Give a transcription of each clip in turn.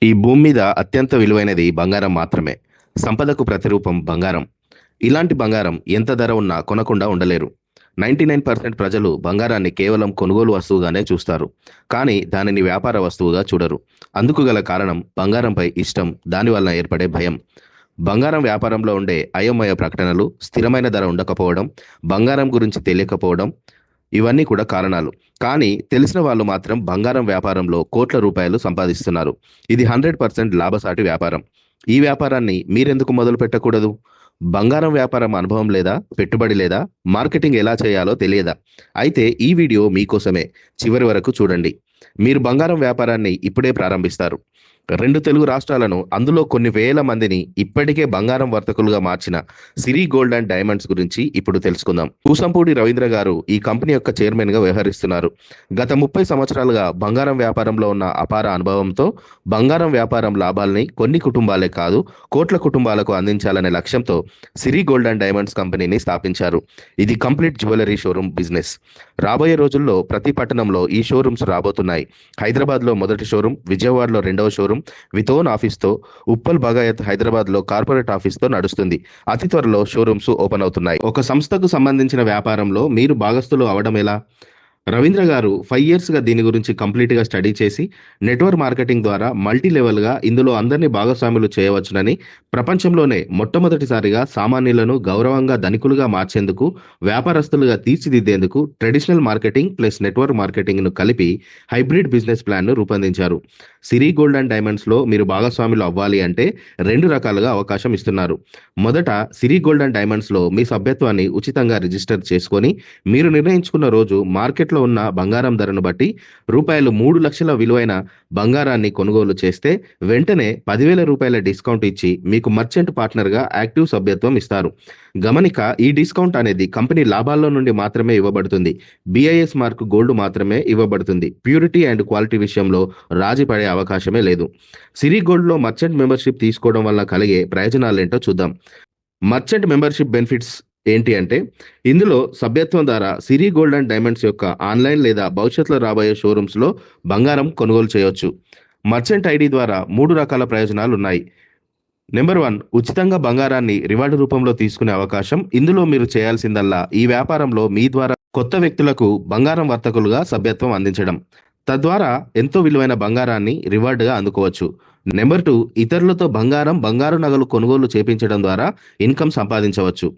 ఈ భూమి మీద అత్యంత విలువైనది బంగారం మాత్రమే. సంపదకు ప్రతిరూపం బంగారం. ఇలాంటి బంగారం ఎంత ధర ఉన్నా కొనకుండా ఉండలేరు. 99% ప్రజలు బంగారాన్ని కేవలం కొనుగోలు వస్తువుగానే చూస్తారు. కానీ దానిని వ్యాపార వస్తువుగా చూడరు. అందుకు గల కారణం బంగారంపై ఇష్టం, దానివల్ల ఏర్పడే భయం. బంగారం వ్యాపారంలో ఉండే అయోమయ ప్రకటనలు, స్థిరమైన ధర ఉండకపోవడం, బంగారం గురించి తెలియకపోవడం, ఇవన్నీ కూడా కారణాలు. కానీ తెలిసిన వాళ్ళు మాత్రం బంగారం వ్యాపారంలో కోట్ల రూపాయలు సంపాదిస్తున్నారు. ఇది 100% లాభసాటి వ్యాపారం. ఈ వ్యాపారాన్ని మీరెందుకు మొదలు పెట్టకూడదు? బంగారం వ్యాపారం అనుభవం లేదా? పెట్టుబడి లేదా? మార్కెటింగ్ ఎలా చేయాలో తెలియదా? అయితే ఈ వీడియో మీకోసమే. చివరి వరకు చూడండి. మీరు బంగారం వ్యాపారాన్ని ఇప్పుడే ప్రారంభిస్తారు. 2 తెలుగు రాష్ట్రాలను, అందులో కొన్ని వేల మందిని ఇప్పటికే బంగారం వర్తకులుగా మార్చిన సిరి గోల్డ్ అండ్ డైమండ్స్ గురించి ఇప్పుడు తెలుసుకుందాం. కూసంపూడి రవీంద్ర గారు ఈ కంపెనీ యొక్క చైర్మన్ గా వ్యవహరిస్తున్నారు. గత 30 సంవత్సరాలుగా బంగారం వ్యాపారంలో ఉన్న అపార అనుభవంతో బంగారం వ్యాపారం లాభాల్ని కొన్ని కుటుంబాలే కాదు, కోట్ల కుటుంబాలకు అందించాలనే లక్ష్యంతో సిరి గోల్డ్ అండ్ డైమండ్స్ కంపెనీని స్థాపించారు. ఇది కంప్లీట్ జ్యువెలరీ షోరూమ్ బిజినెస్. రాబోయే రోజుల్లో ప్రతి పట్టణంలో ఈ షోరూమ్స్ రాబోతున్నాయి. హైదరాబాద్లో మొదటి షోరూమ్, విజయవాడలో రెండవ షోరూమ్, విత్ ఓన్ ఆఫీస్తో, ఉప్పల్ బగాయత్ హైదరాబాద్లో కార్పొరేట్ ఆఫీస్తో నడుస్తుంది. అతి త్వరలో షోరూమ్స్ ఓపెన్ అవుతున్నాయి. ఒక సంస్థకు సంబంధించిన వ్యాపారంలో మీరు భాగస్థులు అవడం ఎలా? రవీంద్ర గారు 5 ఇయర్స్గా దీని గురించి కంప్లీట్గా స్టడీ చేసి నెట్వర్క్ మార్కెటింగ్ ద్వారా మల్టీ లెవెల్గా ఇందులో అందరినీ భాగస్వాములు చేయవచ్చునని, ప్రపంచంలోనే మొట్టమొదటిసారిగా సామాన్యులను గౌరవంగా ధనికులుగా మార్చేందుకు, వ్యాపారస్తులుగా తీర్చిదిద్దేందుకు ట్రెడిషనల్ మార్కెటింగ్ ప్లస్ నెట్వర్క్ మార్కెటింగ్ను కలిపి హైబ్రిడ్ బిజినెస్ ప్లాన్ను రూపొందించారు. సిరి గోల్డ్ అండ్ డైమండ్స్లో మీరు భాగస్వాములు అవ్వాలి అంటే 2 రకాలుగా అవకాశం ఇస్తున్నారు. మొదట సిరి గోల్డ్ అండ్ డైమండ్స్లో మీ సభ్యత్వాన్ని ఉచితంగా రిజిస్టర్ చేసుకొని మీరు నిర్ణయించుకున్న రోజు మార్కెట్లో ఉన్న బంగారం ధరను బట్టి ₹3 లక్షల విలువైన బంగారాన్ని కొనుగోలు చేస్తే వెంటనే ₹10,000 డిస్కౌంట్ ఇచ్చి మీకు మర్చెంట్ పార్ట్నర్గా యాక్టివ్ సభ్యత్వం ఇస్తారు. గమనిక, ఈ డిస్కౌంట్ అనేది కంపెనీ లాభాల్లో నుండి మాత్రమే ఇవ్వబడుతుంది. BIS మార్క్ గోల్డ్ మాత్రమే ఇవ్వబడుతుంది. ప్యూరిటీ అండ్ క్వాలిటీ విషయంలో రాజీ పడే అవకాశమే లేదు. సిరి గోల్డ్లో మర్చెంట్ మెంబర్షిప్ తీసుకోవడం వల్ల కలిగే ప్రయోజనాలేంటో చూద్దాం. మర్చెంట్ మెంబర్షిప్ బెనిఫిట్స్ ఏంటి అంటే, ఇందులో సభ్యత్వం ద్వారా సిరి గోల్డ్ అండ్ డైమండ్స్ యొక్క ఆన్లైన్ లేదా భవిష్యత్తులో రాబోయే షోరూమ్స్లో బంగారం కొనుగోలు చేయవచ్చు. మర్చెంట్ ఐడి ద్వారా 3 రకాల ప్రయోజనాలు ఉన్నాయి. నెంబర్ 1, ఉచితంగా బంగారాన్ని రివార్డు రూపంలో తీసుకునే అవకాశం. ఇందులో మీరు చేయాల్సిందల్లా ఈ వ్యాపారంలో మీ ద్వారా కొత్త వ్యక్తులకు బంగారం వర్తకులుగా సభ్యత్వం అందించడం. తద్వారా ఎంతో విలువైన బంగారాన్ని రివార్డుగా అందుకోవచ్చు. నెంబర్ 2, ఇతరులతో బంగారు నగలు కొనుగోలు చేపించడం ద్వారా ఇన్కమ్ సంపాదించవచ్చు.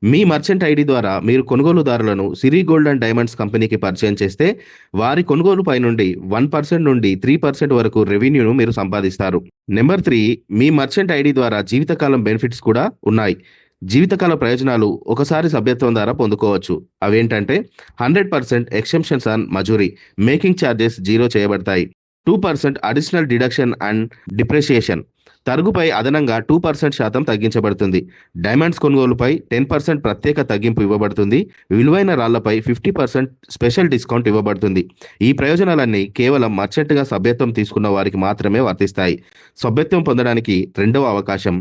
మీ మర్చెంట్ ఐడి ద్వారా మీరు కొనుగోలుదారులను సిరి గోల్డ్ అండ్ డైమండ్స్ కంపెనీకి పరిచయం చేస్తే వారి కొనుగోలుపై నుండి 1% నుండి 3% వరకు రెవెన్యూను మీరు సంపాదిస్తారు. నెంబర్ 3, మీ మర్చెంట్ ఐడి ద్వారా జీవితకాలం బెనిఫిట్స్ కూడా ఉన్నాయి. జీవితకాల ప్రయోజనాలు ఒకసారి సభ్యత్వం ద్వారా పొందుకోవచ్చు. అవేంటంటే 100% ఎక్సెంప్షన్స్ ఆన్ మజూరీ, మేకింగ్ ఛార్జెస్ 0 చేయబడతాయి. 2% అడిషనల్ డిడక్షన్ అండ్ డిప్రిషియేషన్, తరుగుపై అదనంగా 2% శాతం తగ్గించబడుతుంది. డైమండ్స్ కొనుగోలుపై 10% ప్రత్యేక తగ్గింపు ఇవ్వబడుతుంది. విలువైన రాళ్లపై 50% స్పెషల్ డిస్కౌంట్ ఇవ్వబడుతుంది. ఈ ప్రయోజనాలన్నీ కేవలం మర్చెంట్గా సభ్యత్వం తీసుకున్న వారికి మాత్రమే వర్తిస్తాయి. సభ్యత్వం పొందడానికి రెండవ అవకాశం,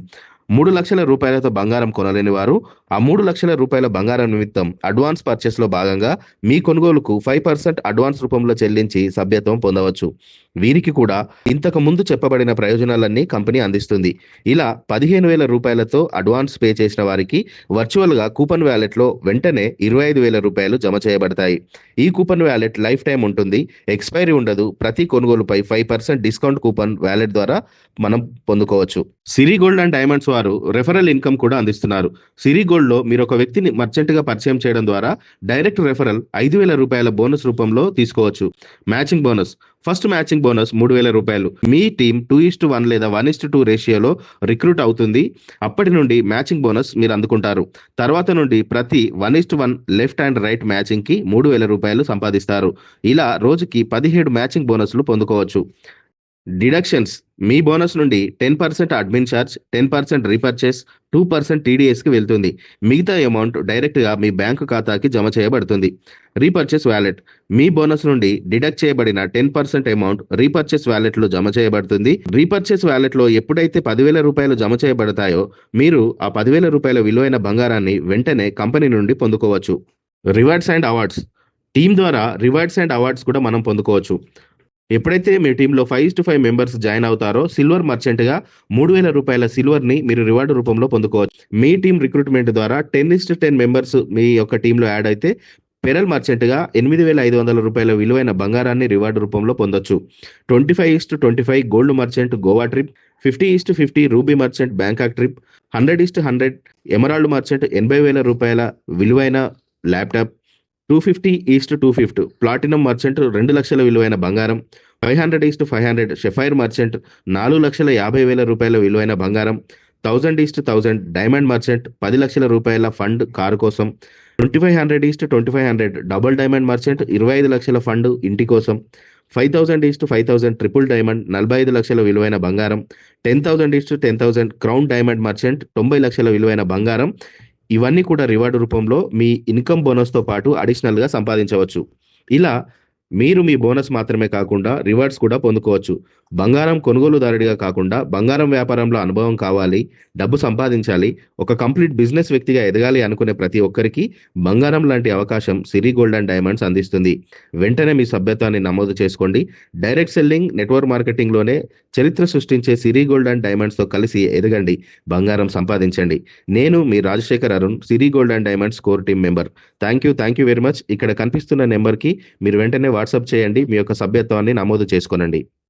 ₹3 లక్షలతో బంగారం కొనలేని వారు ఆ ₹3 లక్షల బంగారం నిమిత్తం అడ్వాన్స్ పర్చేస్లో భాగంగా మీ కొనుగోలుకు 5% అడ్వాన్స్ రూపంలో చెల్లించి సభ్యత్వం పొందవచ్చు. వీరికి కూడా ఇంతకు ముందు చెప్పబడిన ప్రయోజనాలన్నీ కంపెనీ అందిస్తుంది. ఇలా ₹15,000తో అడ్వాన్స్ పే చేసిన వారికి వర్చువల్గా కూపన్ వ్యాలెట్లో వెంటనే ₹25,000 జమ చేయబడతాయి. ఈ కూపన్ వ్యాలెట్ లైఫ్ టైం ఉంటుంది, ఎక్స్పైరీ ఉండదు. ప్రతి కొనుగోలుపై 5% డిస్కౌంట్ కూపన్ వ్యాలెట్ ద్వారా మనం పొందుకోవచ్చు. సిరి గోల్డ్ అండ్ డైమండ్స్ వారు రెఫరల్ ఇన్కమ్ కూడా అందిస్తున్నారు. సిరి గోల్డ్లో మీరు ఒక వ్యక్తిని మర్చెంట్గా పరిచయం చేయడం ద్వారా డైరెక్ట్ రెఫరల్ ₹5,000 బోనస్ రూపంలో తీసుకోవచ్చు. Matching bonus, first matching bonus ₹3,000. మీ టీం 2:1 లేదా 1:2 రేషియోలో రిక్రూట్ అవుతుంది. అప్పటి నుండి మ్యాచింగ్ బోనస్ మీరు అందుకుంటారు. తర్వాత నుండి ప్రతి 1:1 లెఫ్ట్ అండ్ రైట్ మ్యాచింగ్కి ₹3,000 సంపాదిస్తారు. ఇలా రోజుకి 17 మ్యాచింగ్ బోనస్లు పొందుకోవచ్చు. డిడక్షన్స్, మీ బోనస్ నుండి 10% అడ్మిన్ ఛార్జ్, 10% రీపర్చేస్, 2% TDSకి వెళ్తుంది. మిగతా అమౌంట్ డైరెక్ట్గా మీ బ్యాంకు ఖాతాకి జమ చేయబడుతుంది. రీపర్చేస్ వ్యాలెట్, మీ బోనస్ నుండి డిడక్ట్ చేయబడిన 10% అమౌంట్ రీపర్చేస్ వ్యాలెట్లో జమ చేయబడుతుంది. రీపర్చేస్ వ్యాలెట్లో ఎప్పుడైతే ₹10,000 జమ చేయబడతాయో మీరు ఆ ₹10,000 విలువైన బంగారాన్ని వెంటనే కంపెనీ నుండి పొందుకోవచ్చు. రివార్డ్స్ అండ్ అవార్డ్స్, టీం ద్వారా రివార్డ్స్ అండ్ అవార్డ్స్ కూడా మనం పొందుకోవచ్చు. ఎప్పుడైతే మీ టీంలో 5:5 మెంబర్స్ జాయిన్ అవుతారో సిల్వర్ మర్చెంట్గా రూ. 3,000 సిల్వర్ని మీరు రివార్డు రూపంలో పొందుకోవచ్చు. మీ టీం రిక్రూట్మెంట్ ద్వారా 10:10 మెంబర్స్ మీ యొక్క టీంలో యాడ్ అయితే పెరల్ మర్చెంట్గా రూ. 8,500 విలువైన బంగారాన్ని రివార్డు రూపంలో పొందొచ్చు. 25:25 gold merchant Goa trip, 50:50 ruby merchant Bangkok trip, 100:100 emerald merchant రూ. 80,000 విలువైన ల్యాప్టాప్, 250:250 ప్లాటినం మర్చెంట్ 2,00,000 విలువైన బంగారం, 500:500 షెఫైర్ మర్చెంట్ రూ. 4,50,000 విలువైన బంగారం, 1000:1000 డైమండ్ మర్చెంట్ 10,00,000 ఫండ్ కారు కోసం, 2500:2500 డబుల్ డైమండ్ మర్చెంట్ 25,00,000 ఫండ్ ఇంటి కోసం, 5,000:5,000 ట్రిపుల్ డైమండ్ 45,00,000 విలువైన బంగారం, 10,000:10,000 క్రౌన్ డైమండ్ మర్చెంట్ 90,00,000 విలువైన బంగారం. ఇవన్నీ కూడా రివార్డు రూపంలో మీ ఇన్కమ్ బోనస్తో పాటు అడిషనల్గా సంపాదించవచ్చు. ఇలా మీరు మీ బోనస్ మాత్రమే కాకుండా రివార్డ్స్ కూడా పొందుకోవచ్చు. బంగారం కొనుగోలుదారుడిగా కాకుండా బంగారం వ్యాపారంలో అనుభవం కావాలి, డబ్బు సంపాదించాలి, ఒక కంప్లీట్ బిజినెస్ వ్యక్తిగా ఎదగాలి అనుకునే ప్రతి ఒక్కరికి బంగారం లాంటి అవకాశం సిరి గోల్డ్ అండ్ డైమండ్స్ అందిస్తుంది. వెంటనే మీ సభ్యత్వాన్ని నమోదు చేసుకోండి. డైరెక్ట్ సెల్లింగ్, నెట్వర్క్ మార్కెటింగ్లోనే చరిత్ర సృష్టించే సిరి గోల్డ్ అండ్ డైమండ్స్తో కలిసి ఎదగండి, బంగారం సంపాదించండి. నేను మీ Rajasekhar Arun, Siri gold and diamonds core team member. Thank you very much. ఇక్కడ కనిపిస్తున్న నెంబర్కి మీరు వెంటనే వాట్సాప్ చేయండి, మీ యొక్క సభ్యత్వాన్ని నమోదు చేసుకోనండి.